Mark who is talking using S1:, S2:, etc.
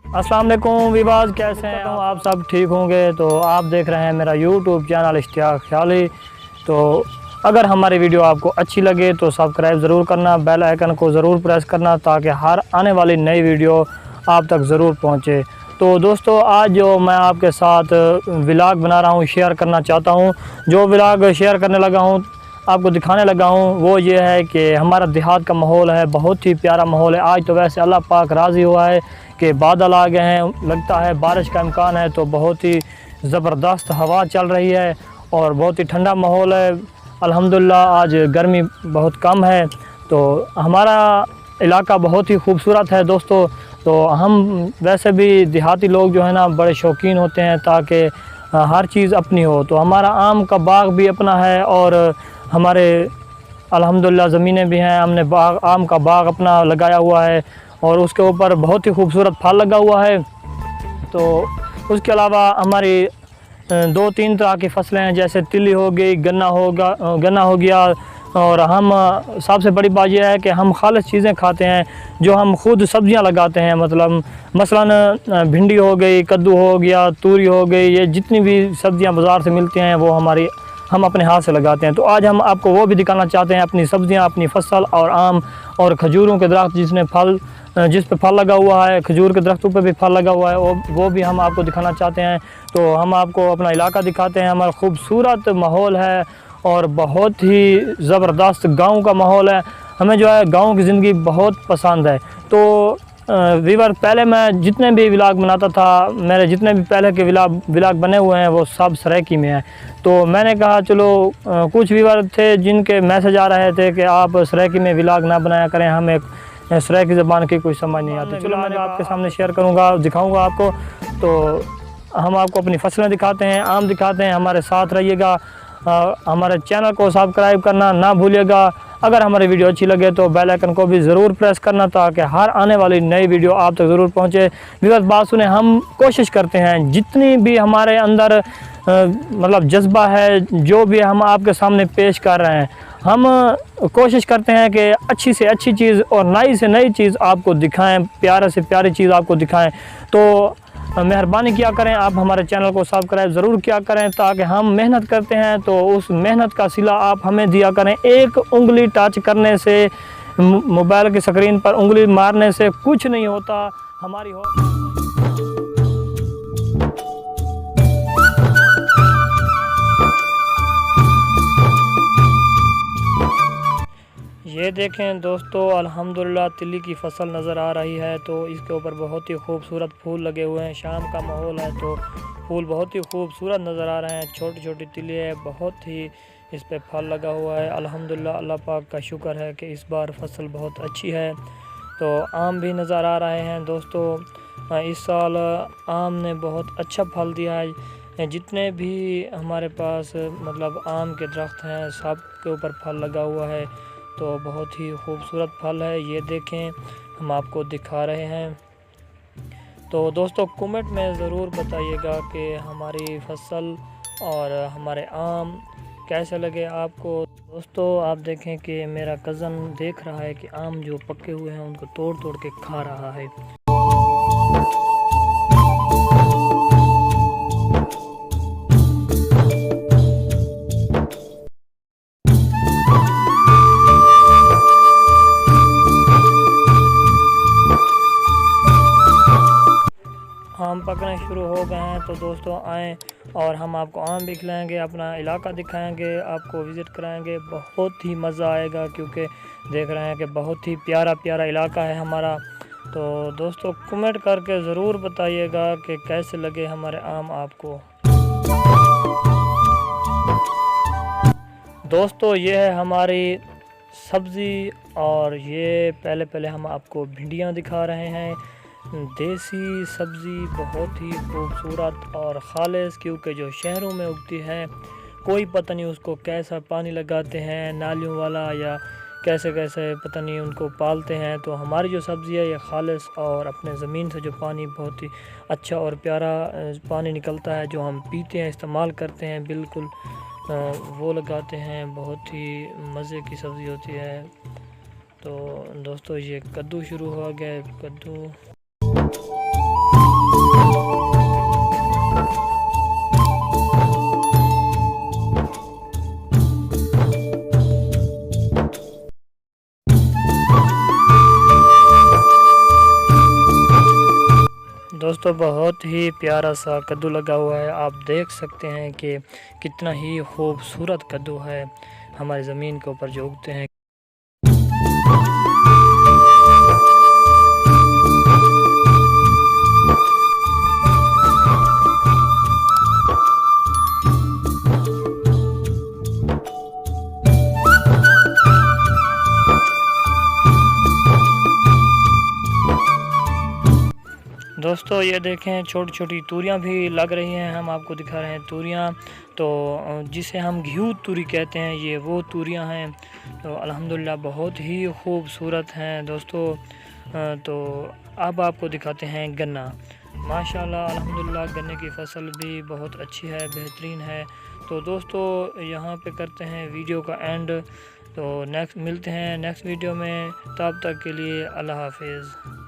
S1: अस्सलाम वालेकुम विवाज, कैसे हैं आप सब? ठीक होंगे। तो आप देख रहे हैं मेरा यूट्यूब चैनल इश्तियाक ख्याली। तो अगर हमारी वीडियो आपको अच्छी लगे तो सब्सक्राइब ज़रूर करना, बेल आइकन को ज़रूर प्रेस करना ताकि हर आने वाली नई वीडियो आप तक ज़रूर पहुंचे। तो दोस्तों, आज जो मैं आपके साथ व्लॉग बना रहा हूं, शेयर करना चाहता हूं, जो व्लॉग शेयर करने लगा हूं, आपको दिखाने लगा हूं, वो ये है कि हमारा देहात का माहौल है, बहुत ही प्यारा माहौल है। आज तो वैसे अल्लाह पाक राज़ी हुआ है कि बादल आ गए हैं, लगता है बारिश का इम्कान है। तो बहुत ही ज़बरदस्त हवा चल रही है और बहुत ही ठंडा माहौल है। अल्हम्दुलिल्लाह आज गर्मी बहुत कम है। तो हमारा इलाका बहुत ही खूबसूरत है दोस्तों। तो हम वैसे भी देहाती लोग जो है ना बड़े शौकीन होते हैं ताकि हर चीज़ अपनी हो। तो हमारा आम का बाग भी अपना है और हमारे अल्हम्दुलिल्लाह ज़मीनें भी हैं। हमने आम का बाग अपना लगाया हुआ है और उसके ऊपर बहुत ही खूबसूरत फल लगा हुआ है। तो उसके अलावा हमारी 2-3 तरह की फसलें हैं, जैसे तिली हो गई, गन्ना हो गया। और हम सबसे बड़ी बात यह है कि हम खालिश चीज़ें खाते हैं, जो हम खुद सब्जियां लगाते हैं। मतलब मसलन भिंडी हो गई, कद्दू हो गया, तूरी हो गई, ये जितनी भी सब्जियां बाज़ार से मिलती हैं वो हम अपने हाथ से लगाते हैं। तो आज हम आपको वो भी दिखाना चाहते हैं, अपनी सब्जियां, अपनी फसल और आम और खजूरों के दरख्त जिस पे फल लगा हुआ है, खजूर के दरख्तों पे भी फल लगा हुआ है, वो भी हम आपको दिखाना चाहते हैं। तो हम आपको अपना इलाका दिखाते हैं। हमारा खूबसूरत माहौल है और बहुत ही ज़बरदस्त गांव का माहौल है। हमें जो है गांव की ज़िंदगी बहुत पसंद है। तो वीवर, पहले मैं जितने भी व्लॉग बनाता था, मेरे जितने भी पहले के व्लॉग बने हुए हैं वो सब सराइकी में हैं। तो मैंने कहा चलो, कुछ व्यूवर थे जिनके मैसेज आ रहे थे कि आप सराइकी में व्लॉग ना बनाया करें, हमें सराइकी ज़बान की कोई समझ नहीं आती। चलो मैं आपके सामने शेयर करूँगा, दिखाऊँगा आपको। तो हम आपको अपनी फसलें दिखाते हैं, आम दिखाते हैं। हमारे साथ रहिएगा। हमारे चैनल को सब्सक्राइब करना ना भूलिएगा। अगर हमारी वीडियो अच्छी लगे तो बेल आइकन को भी ज़रूर प्रेस करना ताकि हर आने वाली नई वीडियो आप तक ज़रूर पहुंचे। व्यूअर्स, बात सुने, हम कोशिश करते हैं जितनी भी हमारे अंदर मतलब जज्बा है, जो भी हम आपके सामने पेश कर रहे हैं, हम कोशिश करते हैं कि अच्छी से अच्छी चीज़ और नई से नई चीज़ आपको दिखाएं, प्यारे से प्यारी चीज़ आपको दिखाएं। तो मेहरबानी किया करें, आप हमारे चैनल को सब्सक्राइब ज़रूर किया करें ताकि हम मेहनत करते हैं तो उस मेहनत का सिला आप हमें दिया करें। एक उंगली टच करने से, मोबाइल की स्क्रीन पर उंगली मारने से कुछ नहीं होता। हमारी ये देखें दोस्तों, अल्हम्दुलिल्लाह तिली की फसल नज़र आ रही है। तो इसके ऊपर बहुत ही खूबसूरत फूल लगे हुए हैं। शाम का माहौल है तो फूल बहुत ही खूबसूरत नज़र आ रहे हैं। छोटी छोटी तिली है, बहुत ही इस पे फल लगा हुआ है। अल्हम्दुलिल्लाह, अल्लाह पाक का शुक्र है कि इस बार फसल बहुत अच्छी है। तो आम भी नज़र आ रहे हैं दोस्तों। इस साल आम ने बहुत अच्छा फल दिया है। जितने भी हमारे पास मतलब आम के दरख्त हैं, सब के ऊपर फल लगा हुआ है। तो बहुत ही खूबसूरत फल है, ये देखें, हम आपको दिखा रहे हैं। तो दोस्तों, कमेंट में ज़रूर बताइएगा कि हमारी फसल और हमारे आम कैसे लगे आपको। दोस्तों, आप देखें कि मेरा कज़न देख रहा है कि आम जो पके हुए हैं उनको तोड़ तोड़ के खा रहा है। आम पकने शुरू हो गए हैं। तो दोस्तों आएँ और हम आपको आम भी खिलाएँगे, अपना इलाका दिखाएंगे, आपको विज़िट कराएंगे। बहुत ही मज़ा आएगा क्योंकि देख रहे हैं कि बहुत ही प्यारा प्यारा इलाका है हमारा। तो दोस्तों, कमेंट करके ज़रूर बताइएगा कि कैसे लगे हमारे आम आपको। दोस्तों, ये है हमारी सब्ज़ी और ये पहले हम आपको भिंडियाँ दिखा रहे हैं। देसी सब्ज़ी बहुत ही खूबसूरत और ख़ालिस, क्योंकि जो शहरों में उगती है कोई पता नहीं उसको कैसा पानी लगाते हैं, नालियों वाला, या कैसे कैसे पता नहीं उनको पालते हैं। तो हमारी जो सब्ज़ी है ये ख़ालिस और अपने ज़मीन से जो पानी बहुत ही अच्छा और प्यारा पानी निकलता है, जो हम पीते हैं, इस्तेमाल करते हैं, बिल्कुल वो लगाते हैं। बहुत ही मज़े की सब्ज़ी होती है। तो दोस्तों, ये कद्दू शुरू हो गया, कद्दू दोस्तों बहुत ही प्यारा सा कद्दू लगा हुआ है। आप देख सकते हैं कि कितना ही खूबसूरत कद्दू है हमारी ज़मीन के ऊपर जो उगते हैं। दोस्तों ये देखें छोटी छोटी तूरियां भी लग रही हैं। हम आपको दिखा रहे हैं तूरियां, तो जिसे हम घिऊ तूरी कहते हैं, ये वो तूरियां हैं। तो अल्हम्दुलिल्लाह बहुत ही खूबसूरत हैं दोस्तों। तो अब आपको दिखाते हैं गन्ना। माशाल्लाह अल्हम्दुलिल्लाह गन्ने की फसल भी बहुत अच्छी है, बेहतरीन है। तो दोस्तों यहाँ पे करते हैं वीडियो का एंड। तो मिलते हैं नेक्स्ट वीडियो में। तब तक के लिए अल्लाह हाफिज़।